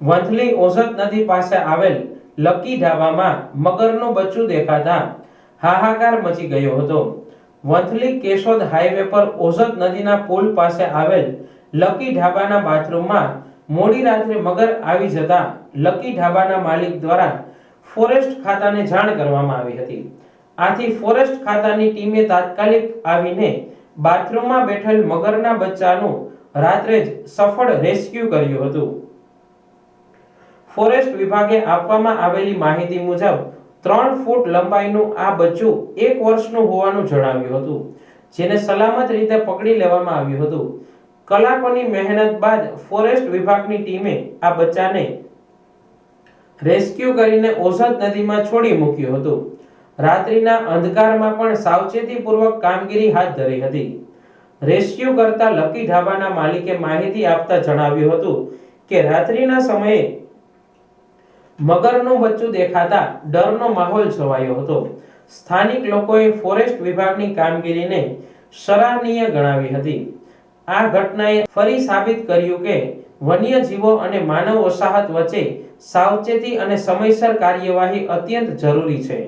વંથલી ઓઝત નદી પાસે આવેલ લકી ઢાબામાં મગરનું બચ્ચું દેખાતા હાહાકાર મચી ગયો હતો। વંથલી કેશોદ હાઈવે પર ઓઝત નદીના પુલ પાસે આવેલ લકી ઢાબાના બાથરૂમમાં મોડી રાત્રે મગર આવી જતા લકી ઢાબાના માલિક દ્વારા ફોરેસ્ટ ખાતાને જાણ કરવામાં આવી હતી। આથી ફોરેસ્ટ ખાતાની ટીમે તાત્કાલિક આવીને બાથરૂમમાં બેઠેલ મગરના બચ્ચાનું રાત્રે જ સફળ રેસ્ક્યુ કર્યું હતું। ફોરેસ્ટ વિભાગે આપવામાં આવેલી માહિતી મુજબ 3 ફૂટ લંબાઈનું આ બચ્ચું 1 વર્ષનું હોવાનું જણાવ્યું હતું, જેને સલામત રીતે પકડી લેવામાં આવ્યું હતું। કલાકોની મહેનત બાદ ફોરેસ્ટ વિભાગની ટીમે આ બચ્ચાને રેસ્ક્યુ કરીને ઓઝત નદીમાં છોડી મૂક્યું હતું। રાત્રિના અંધકારમાં પણ સાવચેતીપૂર્વક કામગીરી હાથ ધરી હતી। રેસ્ક્યુ કરતા લકી ઢાબાના માલિકે માહિતી આપતા જણાવ્યું હતું કે રાત્રિના સમયે મગરનું બચ્ચું દેખાતા ડરનો માહોલ છવાયો હતો। સ્થાનિક લોકોએ ફોરેસ્ટ વિભાગની કામગીરીને સરાહનીય ગણાવી હતી। આ ઘટનાએ ફરી સાબિત કર્યું કે વન્યજીવો અને માનવ વસાહત વચ્ચે સાવચેતી અને સમયસર કાર્યવાહી અત્યંત જરૂરી છે।